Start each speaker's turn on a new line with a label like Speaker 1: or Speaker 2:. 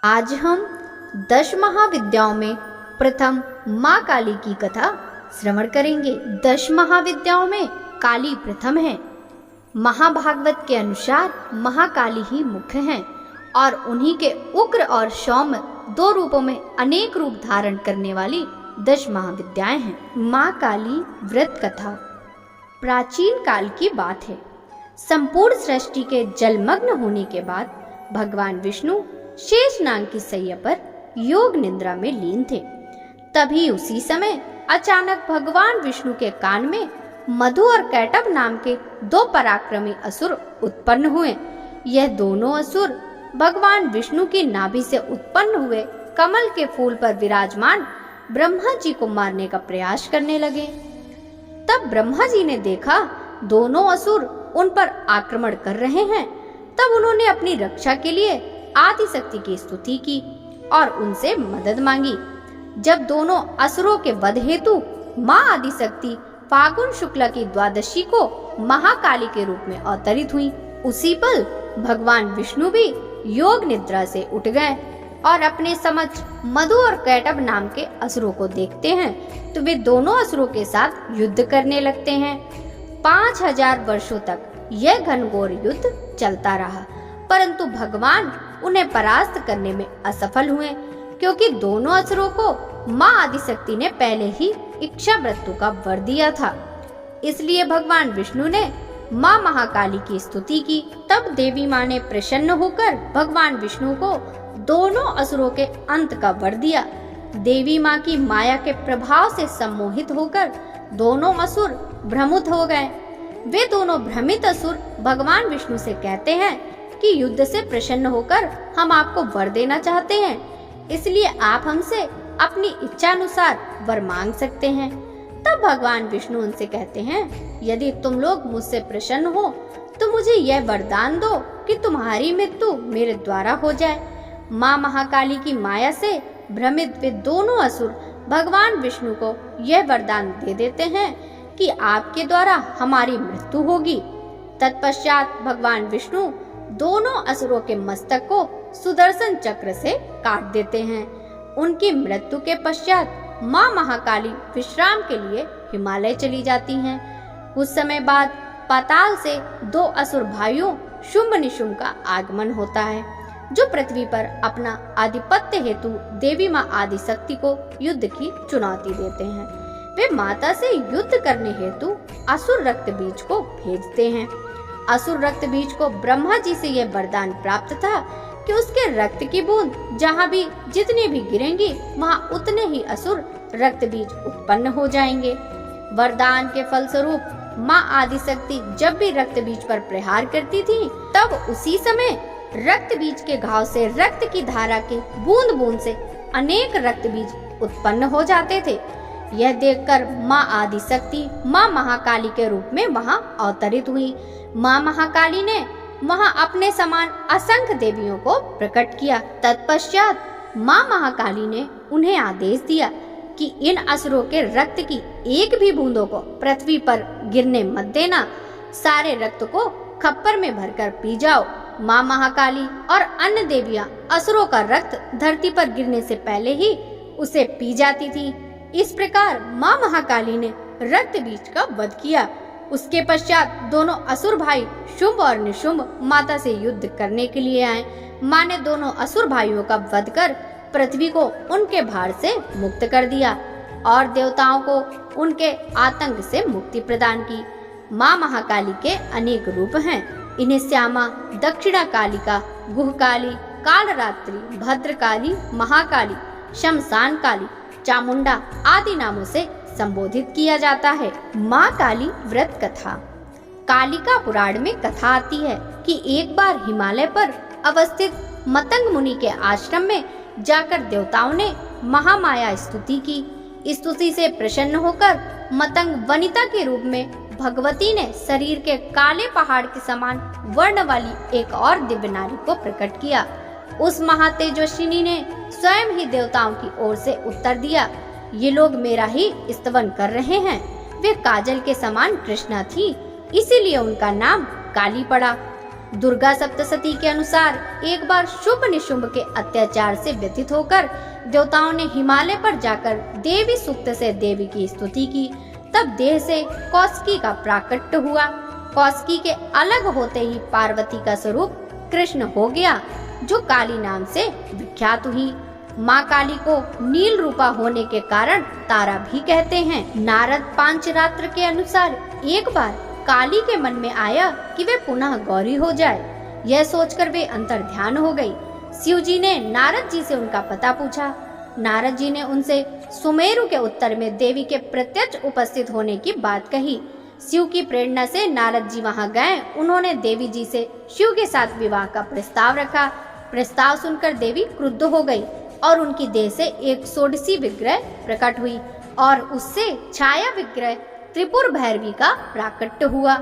Speaker 1: आज हम 10 महाविद्याओं में प्रथम माँ काली की कथा श्रवण करेंगे। 10 महाविद्याओं में काली प्रथम है। महाभागवत के अनुसार महाकाली ही मुख्य हैं और उन्हीं के उग्र और सौम्य 2 रूपों में अनेक रूप धारण करने वाली 10 महाविद्याएं हैं। माँ काली व्रत कथा प्राचीन काल की बात है। संपूर्ण सृष्टि के जलमग्न होने के बाद भगवान विष्णु शेषनाग की सैया पर योग निद्रा में लीन थे। तभी उसी समय अचानक भगवान विष्णु के कान में मधु और कैटभ नाम के 2 पराक्रमी असुर उत्पन्न हुए। यह दोनों असुर भगवान विष्णु की नाभि से उत्पन्न हुए कमल के फूल पर विराजमान ब्रह्मा जी को मारने का प्रयास करने लगे। तब ब्रह्मा जी ने देखा दोनों असुर उन पर आक्रमण कर रहे हैं। तब उन्होंने अपनी रक्षा के लिए आदिशक्ति की स्तुति की और उनसे मदद मांगी। जब दोनों असुरों के वध हेतु माँ आदिशक्ति फागुन शुक्ला की द्वादशी को महाकाली के रूप में अवतरित हुई, उसी पल भगवान विष्णु भी योग निद्रा से उठ गए और अपने समक्ष मधु और कैटभ नाम के असुरों को देखते हैं तो वे दोनों असुरों के साथ युद्ध करने लगते हैं। 5000 वर्षों तक यह घनघोर युद्ध चलता रहा, परंतु भगवान उन्हें परास्त करने में असफल हुए, क्योंकि दोनों असुरों को माँ आदिशक्ति ने पहले ही इच्छा मृत्यु का वर दिया था। इसलिए भगवान विष्णु ने माँ महाकाली की स्तुति की। तब देवी माँ ने प्रसन्न होकर भगवान विष्णु को दोनों असुरों के अंत का वर दिया। देवी माँ की माया के प्रभाव से सम्मोहित होकर दोनों असुर भ्रमित हो गए। वे दोनों भ्रमित असुर भगवान विष्णु से कहते हैं कि युद्ध से प्रसन्न होकर हम आपको वर देना चाहते हैं, इसलिए आप हमसे अपनी इच्छा अनुसार वर मांग सकते हैं। तब भगवान विष्णु उनसे कहते हैं, यदि तुम लोग मुझसे प्रसन्न हो तो मुझे यह वरदान दो कि तुम्हारी मृत्यु मेरे द्वारा हो जाए। माँ महाकाली की माया से भ्रमित वे दोनों असुर भगवान विष्णु को यह वरदान दे देते हैं कि आपके द्वारा हमारी मृत्यु होगी। तत्पश्चात भगवान विष्णु दोनों असुरों के मस्तक को सुदर्शन चक्र से काट देते हैं। उनकी मृत्यु के पश्चात माँ महाकाली विश्राम के लिए हिमालय चली जाती हैं। कुछ समय बाद पाताल से 2 असुर भाइयों शुंभ निशुंभ का आगमन होता है, जो पृथ्वी पर अपना आधिपत्य हेतु देवी माँ आदिशक्ति को युद्ध की चुनौती देते हैं। वे माता से युद्ध करने हेतु असुर रक्त बीज को भेजते हैं। असुर रक्त बीज को ब्रह्मा जी से यह वरदान प्राप्त था कि उसके रक्त की बूंद जहाँ भी जितने भी गिरेंगी वहाँ उतने ही असुर रक्त बीज उत्पन्न हो जाएंगे। वरदान के फलस्वरूप माँ आदिशक्ति जब भी रक्त बीज पर प्रहार करती थी, तब उसी समय रक्त बीज के घाव से रक्त की धारा के बूंद बूंद से अनेक रक्त बीज उत्पन्न हो जाते थे। यह देखकर माँ आदिशक्ति माँ महाकाली के रूप में वहाँ अवतरित हुई। माँ महाकाली ने वहाँ अपने समान असंख्य देवियों को प्रकट किया। तत्पश्चात माँ महाकाली ने उन्हें आदेश दिया कि इन असुरों के रक्त की एक भी बूंदों को पृथ्वी पर गिरने मत देना। सारे रक्त को खप्पर में भरकर पी जाओ। माँ महाकाली और अन्य देवियाँ असुरों का रक्त धरती पर गिरने से पहले ही उसे पी जाती थी। इस प्रकार माँ महाकाली ने रक्त बीज का वध किया। उसके पश्चात दोनों असुर भाई शुंभ और निशुंभ माता से युद्ध करने के लिए आए। माँ ने दोनों असुर भाइयों का वध कर पृथ्वी को उनके भार से मुक्त कर दिया और देवताओं को उनके आतंक से मुक्ति प्रदान की। माँ महाकाली के अनेक रूप हैं। इन्हें श्यामा, दक्षिणा कालिका, गुहकाली, कालरात्रि, भद्रकाली, महाकाली, शमशान काली, चामुंडा आदि नामों से संबोधित किया जाता है। माँ काली व्रत कथा। कालिका पुराण में कथा आती है कि एक बार हिमालय पर अवस्थित मतंग मुनि के आश्रम में जाकर देवताओं ने महामाया स्तुति की। स्तुति से प्रसन्न होकर मतंग वनिता के रूप में भगवती ने शरीर के काले पहाड़ के समान वर्ण वाली एक और दिव्य नारी को प्रकट किया। उस महातेजस्विनी ने स्वयं ही देवताओं की ओर से उत्तर दिया, ये लोग मेरा ही स्तवन कर रहे हैं। वे काजल के समान कृष्णा थी, इसीलिए उनका नाम काली पड़ा। दुर्गा सप्तशती के अनुसार एक बार शुंभ निशुंभ के अत्याचार से व्यथित होकर देवताओं ने हिमालय पर जाकर देवी सूक्त से देवी की स्तुति की। तब देह से कौशिकी का प्राकट्य हुआ। कौशिकी के अलग होते ही पार्वती का स्वरूप कृष्ण हो गया, जो काली नाम से विख्यात हुई। माँ काली को नील रूपा होने के कारण तारा भी कहते हैं। नारद पांचरात्र के अनुसार एक बार काली के मन में आया कि वे पुनः गौरी हो जाए। यह सोचकर वे अंतर ध्यान हो गई। शिव जी ने नारद जी से उनका पता पूछा। नारद जी ने उनसे सुमेरु के उत्तर में देवी के प्रत्यक्ष उपस्थित होने की बात कही। शिव की प्रेरणा से नारद जी वहां गए। उन्होंने देवी जी से शिव के साथ विवाह का प्रस्ताव रखा। प्रस्ताव सुनकर देवी क्रुद्ध हो गई और उनकी देह से एक षोडशी विग्रह प्रकट हुई और उससे छाया विग्रह त्रिपुर भैरवी का प्राकट्य हुआ।